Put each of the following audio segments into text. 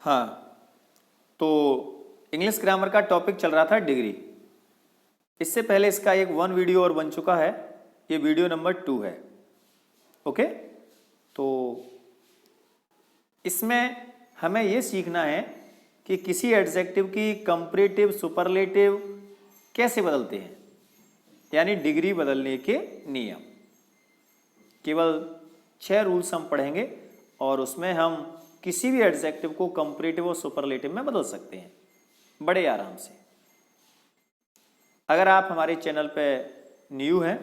हाँ, तो English grammar का टॉपिक चल रहा था डिग्री। इससे पहले इसका एक वीडियो और बन चुका है, ये वीडियो नंबर 2 है। ओके, तो इसमें हमें ये सीखना है कि किसी एडजेक्टिव की कंपैरेटिव सुपरलेटिव कैसे बदलते हैं, यानी डिग्री बदलने के नियम। केवल 6 रूल्स हम पढ़ेंगे और उसमें हम किसी भी एडजेक्टिव को कंपैरेटिव और सुपरलेटिव में बदल सकते हैं बड़े आराम से। अगर आप हमारे चैनल पर न्यू हैं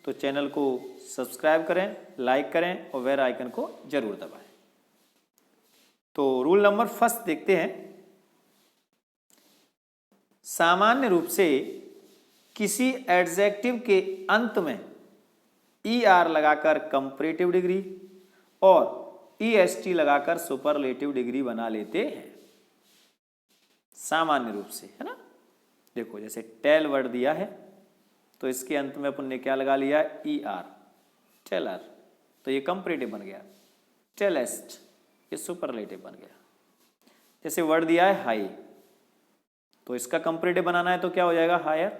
तो चैनल को सब्सक्राइब करें, लाइक करें और बेल आइकन को जरूर दबाएं। तो रूल नंबर फर्स्ट देखते हैं। सामान्य रूप से किसी एडजेक्टिव के अंत में ER लगाकर कंपैरेटिव डिग्री और EST लगाकर सुपरलेटिव डिग्री बना लेते हैं, सामान्य रूप से, है ना। देखो जैसे टेल वर्ड दिया है तो इसके अंत में अपन ने क्या लगा लिया, ER, टेलर, तो ये कंपैरेटिव बन गया। टेलेस्ट, ये सुपरलेटिव बन गया। जैसे वर्ड दिया है हाई, तो इसका कंपैरेटिव बनाना है तो क्या हो जाएगा, हायर,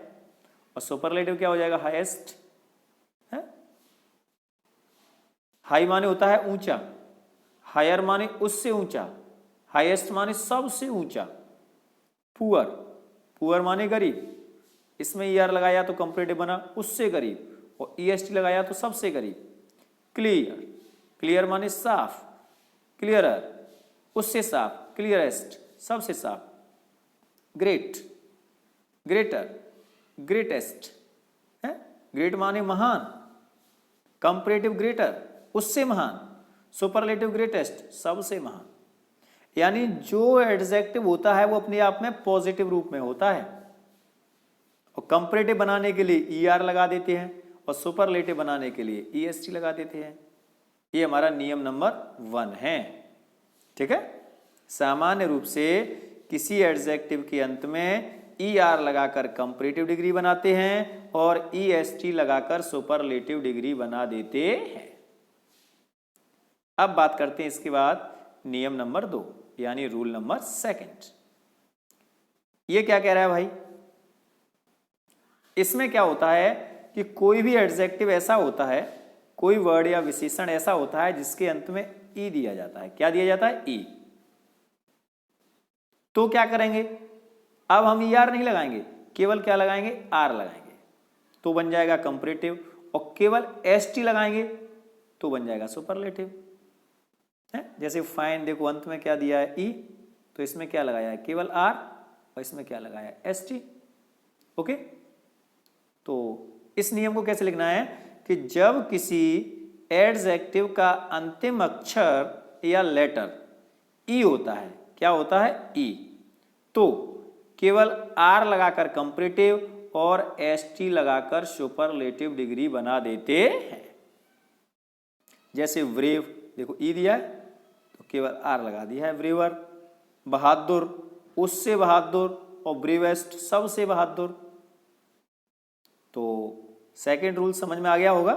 और सुपरलेटिव क्या हो जाएगा, हाईएस्ट। है, हाई माने होता है ऊंचा, हायर माने उससे ऊंचा, हाईएस्ट माने सबसे ऊंचा। पुअर, पुअर माने गरीब, इसमें ER लगाया तो कंपैरेटिव बना उससे गरीब, और EST लगाया तो सबसे गरीब। क्लियर, क्लियर माने साफ, क्लियरर, उससे साफ, क्लियरेस्ट, सबसे साफ। ग्रेट, ग्रेटर, ग्रेटेस्ट, है, ग्रेट माने महान, कंपैरेटिव ग्रेटर, उससे महान, सुपरलेटिव ग्रेटेस्ट, सबसे महान। यानी जो एडजेक्टिव होता है वो अपने आप में पॉजिटिव रूप में होता है, और कंपैरेटिव बनाने के लिए ER लगा देते हैं और सुपरलेटिव बनाने के लिए EST लगा देते हैं। ये हमारा नियम नंबर 1 है, ठीक है। सामान्य रूप से किसी एडजेक्टिव के अंत में ER लगाकर कंपैरेटिव डिग्री बनाते हैं और EST लगाकर सुपरलेटिव डिग्री बना देते हैं। अब बात करते हैं इसके बाद नियम नंबर 2, यानी रूल नंबर 2। ये क्या कह रहा है भाई, इसमें क्या होता है कि कोई भी एडजेक्टिव ऐसा होता है, कोई वर्ड या विशेषण ऐसा होता है जिसके अंत में E दिया जाता है। क्या दिया जाता है, E। तो क्या करेंगे, अब हम ER नहीं लगाएंगे, केवल क्या लगाएंगे, R लगाएंगे, तो बन जाएगा कंपैरेटिव, और केवल ST लगाएंगे तो बन जाएगा सुपरलेटिव। है, जैसे फाइन, देखो अंत में क्या दिया है, E, तो इसमें क्या लगाया है, केवल R, और इसमें क्या लगाया है, ST। ओके, तो इस नियम को कैसे लिखना है कि जब किसी एडजेक्टिव का अंतिम अक्षर या लेटर E होता है, क्या होता है, E, तो केवल R लगाकर कंपैरेटिव और ST लगाकर सुपरलेटिव डिग्री बना देते हैं। जैसे ब्रेव, देखो E दिया है तो केवल R लगा दिया है, ब्रेवर। बहादुर, उससे बहादुर, और ब्रेवेस्ट, सबसे बहादुर। तो सेकंड रूल समझ में आ गया होगा,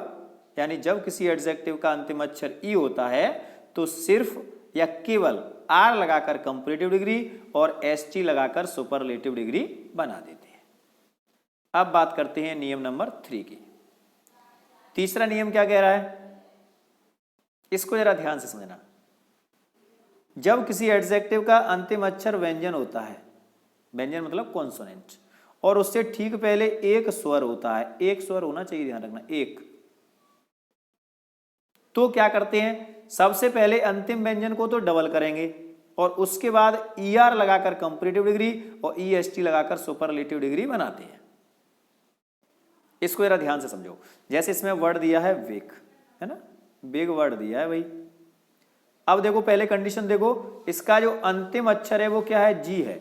यानी जब किसी एडजेक्टिव का अंतिम अक्षर E होता है तो सिर्फ या केवल R लगाकर कंपैरेटिव डिग्री और ST लगाकर सुपरलेटिव डिग्री बना देते हैं। अब बात करते हैं नियम नंबर 3 की। तीसरा नियम क्या कह रहा है, इसको जरा ध्यान से समझना। जब किसी एडजेक्टिव का अंतिम अक्षर व्यंजन होता है, व्यंजन मतलब कॉन्सोनेंट, और उससे ठीक पहले एक स्वर होता है, एक स्वर होना चाहिए, ध्यान रखना, एक, तो क्या करते हैं, सबसे पहले अंतिम व्यंजन को तो डबल करेंगे और उसके बाद ER लगाकर कंपैरेटिव डिग्री और EST लगाकर सुपरलेटिव डिग्री बनाते हैं। इसको जरा ध्यान से समझो। जैसे इसमें वर्ड दिया है बिग, है ना, बिग वर्ड दिया है भाई। अब देखो पहले कंडीशन देखो, इसका जो अंतिम अक्षर है वो क्या है, G है,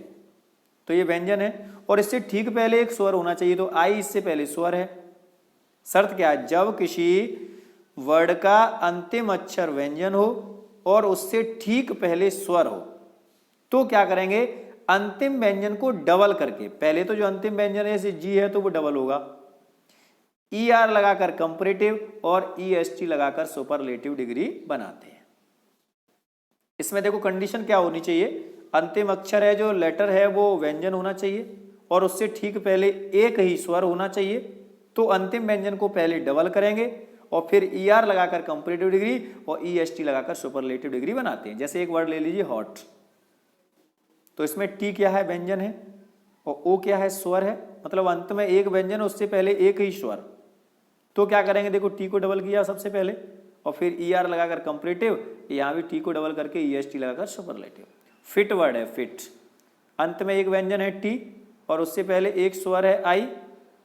तो ये व्यंजन है, और इससे ठीक पहले एक स्वर होना चाहिए, तो I इससे पहले स्वर है। शर्त क्या है, जब किसी वर्ड का अंतिम अक्षर व्यंजन हो और उससे ठीक पहले स्वर हो तो क्या करेंगे, अंतिम व्यंजन को डबल करके, पहले तो जो अंतिम व्यंजन है G है तो वो डबल होगा, ER लगाकर कंपैरेटिव और EST लगाकर सुपरलेटिव डिग्री बनाते हैं। इसमें देखो कंडीशन क्या होनी चाहिए, अंतिम अक्षर है जो लेटर है वो व्यंजन होना चाहिए और उससे ठीक पहले एक ही स्वर होना चाहिए। तो अंतिम व्यंजन को पहले डबल करेंगे और फिर ER लगाकर कंपैरेटिव डिग्री और EST लगाकर सुपरलेटिव डिग्री बनाते हैं। जैसे एक वर्ड ले लीजिए हॉट, तो इसमें T क्या है, व्यंजन है, और O क्या है, स्वर है, मतलब अंत में एक व्यंजन उससे पहले एक ही स्वर। तो क्या करेंगे, देखो T को डबल किया सबसे पहले और फिर ER लगाकर कंपैरेटिव, यहाँ भी T को डबल करके EST लगाकर सुपरलेटिव। फिट वर्ड है, फिट, अंत में एक व्यंजन है T और उससे पहले एक स्वर है I,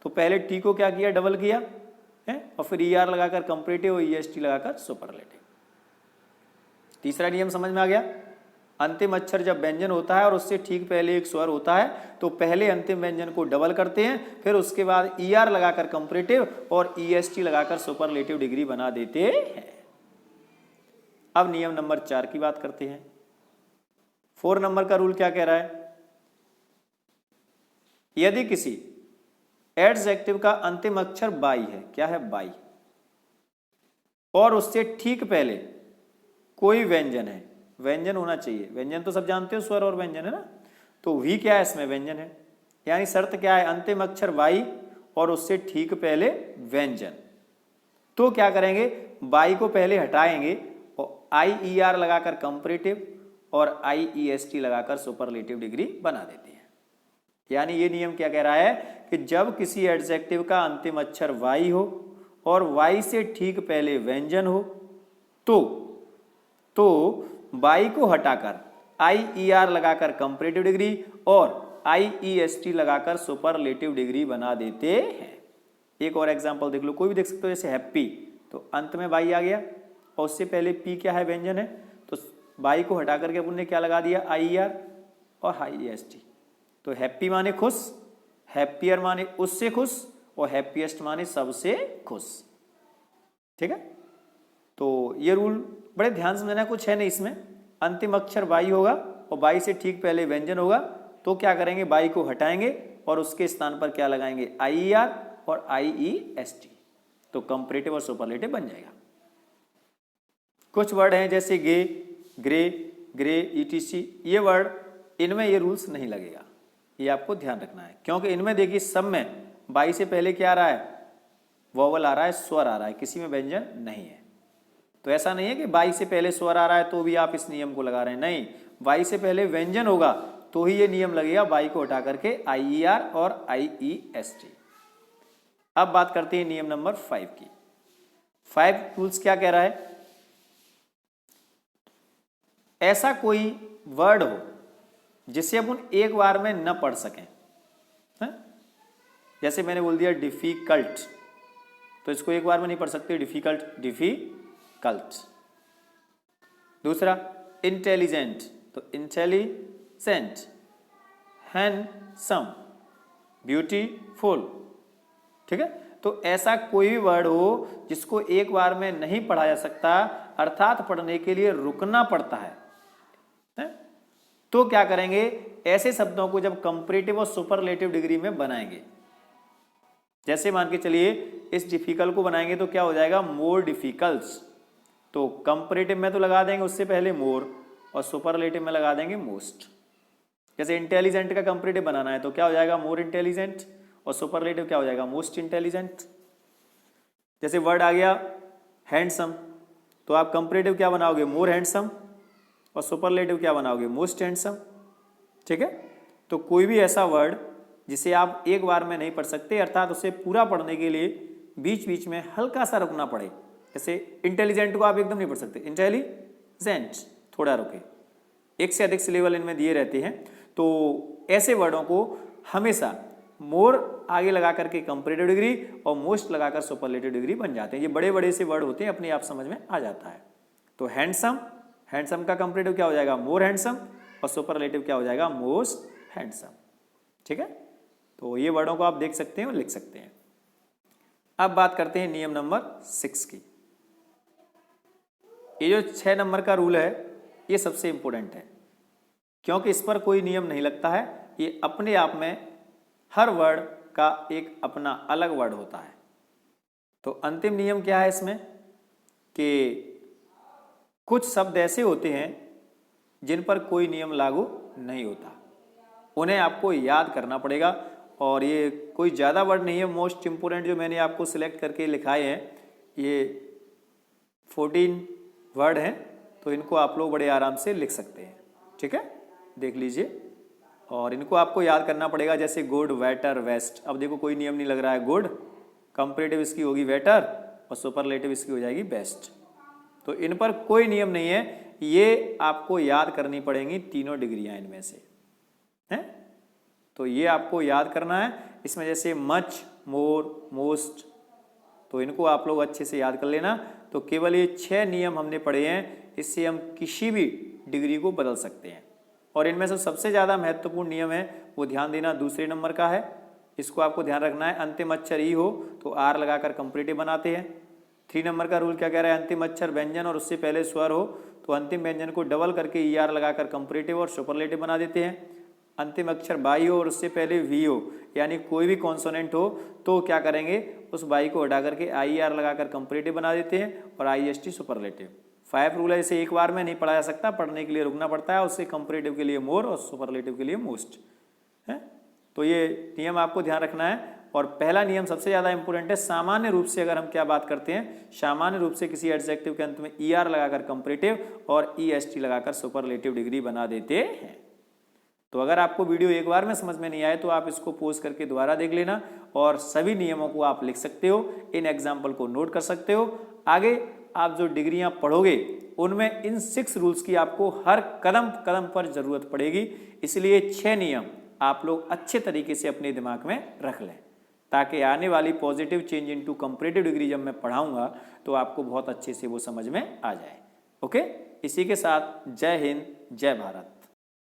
तो पहले T को क्या किया, डबल किया है और फिर ER लगाकर कंपैरेटिव और EST लगाकर सुपरलेटिव। तीसरा नियम समझ में आ गया। अंतिम अक्षर जब व्यंजन होता है और उससे ठीक पहले एक स्वर होता है तो पहले अंतिम व्यंजन को डबल करते हैं, फिर उसके बाद ER लगाकर कंपैरेटिव और EST लगाकर सुपरलेटिव डिग्री बना देते हैं। अब नियम नंबर 4 की बात करते हैं। 4 नंबर का रूल क्या कह रहा है, यदि किसी एडजेक्टिव का अंतिम अक्षर बाई है, क्या है, बाई, और उससे ठीक पहले कोई व्यंजन है, व्यंजन होना चाहिए, व्यंजन तो सब जानते हो, स्वर और व्यंजन है ना, तो वी क्या है, इसमें व्यंजन है, यानी शर्त क्या है, अंतिम अक्षर बाई और उससे ठीक पहले व्यंजन। तो क्या करेंगे, बाई को पहले हटाएंगे और IER लगाकर कंपैरेटिव और IEST लगाकर सुपरलेटिव डिग्री बना देते हैं। यानी ये नियम क्या कह रहा है कि जब किसी एडजेक्टिव का अंतिम अक्षर वाई हो और वाई से ठीक पहले व्यंजन हो तो बाई को हटाकर IER लगाकर कंपैरेटिव डिग्री और IEST लगाकर सुपरलेटिव डिग्री बना देते हैं। एक और एग्जांपल देख लो, कोई भी देख सकते हो, जैसे हैप्पी, तो अंत में बाई आ गया और उससे पहले पी क्या है, व्यंजन है, तो बाई को हटा करके अपन ने क्या लगा दिया, IER और IEST। तो हैप्पी माने खुश, हैप्पियर माने उससे खुश और हैप्पीएस्ट माने सबसे खुश। ठीक है, तो ये रूल बड़े ध्यान से समझना, कुछ है नहीं इसमें। अंतिम अक्षर बाई होगा और बाई से ठीक पहले व्यंजन होगा, तो क्या करेंगे, बाई को हटाएंगे और उसके स्थान पर क्या लगाएंगे, IER और IEST, तो कंपैरेटिव और सुपरलेटिव बन जाएगा। कुछ वर्ड हैं जैसे गे, ग्रे, ग्रे, ETC, ये वर्ड, इनमें ये रूल्स नहीं लगेगा, ये आपको ध्यान रखना है, क्योंकि इनमें देखिए सब में बाई से पहले क्या आ रहा है, वोवल आ रहा है, स्वर आ रहा है, किसी में व्यंजन नहीं है। तो ऐसा नहीं है कि बाई से पहले स्वर आ रहा है तो भी आप इस नियम को लगा रहे हैं, नहीं, बाई से पहले व्यंजन होगा तो ही ये नियम लगेगा, बाई को हटा करके IER और IEST। अब बात करते हैं नियम नंबर 5 की। 5 रूल्स क्या कह रहा है, ऐसा कोई वर्ड हो जिसे अपन एक बार में न पढ़ सकें, है? जैसे मैंने बोल दिया डिफिकल्ट, तो इसको एक बार में नहीं पढ़ सकते, डिफिकल्ट, डिफिकल्ट। दूसरा इंटेलिजेंट, तो इंटेलिजेंट, हैंडसम, ब्यूटीफुल। ठीक है, तो ऐसा कोई भी वर्ड हो जिसको एक बार में नहीं पढ़ा जा सकता, अर्थात पढ़ने के लिए रुकना पड़ता है, तो क्या करेंगे, ऐसे शब्दों को जब कंपैरेटिव और सुपरलेटिव डिग्री में बनाएंगे, जैसे मान के चलिए इस डिफिकल्ट को बनाएंगे तो क्या हो जाएगा, मोर डिफिकल्ट्स, तो कंपैरेटिव में तो लगा देंगे उससे पहले मोर और सुपरलेटिव में लगा देंगे मोस्ट। जैसे इंटेलिजेंट का कंपैरेटिव बनाना है तो क्या हो जाएगा, मोर इंटेलिजेंट, और सुपरलेटिव क्या हो जाएगा, मोस्ट इंटेलिजेंट। जैसे वर्ड आ गया हैंडसम, तो आप कंपैरेटिव क्या बनाओगे, मोर हैंडसम, और सुपरलेटिव क्या बनाओगे, मोस्ट हैंडसम। ठीक है, तो कोई भी ऐसा वर्ड जिसे आप एक बार में नहीं पढ़ सकते, अर्थात उसे पूरा पढ़ने के लिए बीच बीच में हल्का सा रुकना पड़े, जैसे इंटेलिजेंट को आप एकदम नहीं पढ़ सकते, इंटेलिजेंट थोड़ा रुके, एक से अधिक सिलेबल इनमें दिए रहते हैं, तो ऐसे वर्डों को हमेशा मोर आगे लगा करके कंपैरेटिव डिग्री और मोस्ट लगाकर सुपरलेटिव डिग्री बन जाते हैं। ये बड़े बड़े से वर्ड होते हैं, अपने आप समझ में आ जाता है। तो हैंडसम, हैंडसम का कंपैरेटिव क्या हो जाएगा, मोर हैंडसम, और सुपरलेटिव क्या हो जाएगा, मोस्ट हैंडसम। ठीक है, तो ये वर्डों को आप देख सकते हैं और लिख सकते हैं। अब बात करते हैं नियम नंबर 6 की। ये जो 6 नंबर का रूल है ये सबसे इंपॉर्टेंट है, क्योंकि इस पर कोई नियम नहीं लगता है, ये अपने आप में हर वर्ड का एक अपना अलग वर्ड होता है। तो अंतिम नियम क्या है इसमें कि कुछ शब्द ऐसे होते हैं जिन पर कोई नियम लागू नहीं होता, उन्हें आपको याद करना पड़ेगा। और ये कोई ज़्यादा वर्ड नहीं है, मोस्ट इम्पोर्टेंट जो मैंने आपको सिलेक्ट करके लिखाए हैं ये 14 वर्ड हैं, तो इनको आप लोग बड़े आराम से लिख सकते हैं। ठीक है, देख लीजिए। और इनको आपको याद करना पड़ेगा, जैसे गुड, वेटर, वेस्ट। अब देखो कोई नियम नहीं लग रहा है, गुड कंपैरेटिव इसकी होगी वेटर और सुपरलेटिव इसकी हो जाएगी बेस्ट। तो इन पर कोई नियम नहीं है, ये आपको याद करनी पड़ेंगी तीनों डिग्रियां इनमें से हैं। तो ये आपको याद करना है। इसमें जैसे मच, मोर, मोस्ट, तो इनको आप लोग अच्छे से याद कर लेना। तो केवल ये 6 नियम हमने पढ़े हैं, इससे हम किसी भी डिग्री को बदल सकते हैं। और इनमें से सबसे ज़्यादा महत्वपूर्ण नियम है वो ध्यान देना दूसरे नंबर का है, इसको आपको ध्यान रखना है। अंतिम अक्षर ई हो तो आर लगाकर कंपैरेटिव बनाते हैं। 3 नंबर का रूल क्या कह रहा है, अंतिम अक्षर व्यंजन और उससे पहले स्वर हो तो अंतिम व्यंजन को डबल करके ई आर लगाकर कंपैरेटिव और सुपरलेटिव बना देते हैं। अंतिम अक्षर बाई हो और उससे पहले वी हो, यानी कोई भी कॉन्सोनेंट हो तो क्या करेंगे, उस बाई को हटा करके आई आर लगाकर कंपैरेटिव बना देते हैं और I S T superlative. 5 rule है, इसे एक बार में नहीं पढ़ा जा सकता, पढ़ने के लिए रुकना पड़ता है। उससे कंपैरेटिव के लिए मोर और सुपरलेटिव के लिए मोस्ट है। तो ये नियम आपको ध्यान रखना है। और पहला नियम सबसे ज़्यादा इंपॉर्टेंट है। सामान्य रूप से अगर हम क्या बात करते हैं, सामान्य रूप से किसी एडजेक्टिव के अंत में ई आर लगाकर कंपैरेटिव और ई एस टी लगाकर सुपरलेटिव डिग्री बना देते हैं। तो अगर आपको वीडियो एक बार में समझ में नहीं आए तो आप इसको पॉज करके दोबारा देख लेना और सभी नियमों को आप लिख सकते हो, इन एग्जाम्पल को नोट कर सकते हो। आगे आप जो डिग्रियां पढ़ोगे उनमें इन 6 रूल्स की आपको हर कदम कदम पर जरूरत पड़ेगी, इसलिए 6 नियम आप लोग अच्छे तरीके से अपने दिमाग में रख लें, ताकि आने वाली positive change into comparative degree जब मैं पढ़ाऊंगा तो आपको बहुत अच्छे से वो समझ में आ जाए। ओके, इसी के साथ जय हिंद, जय भारत।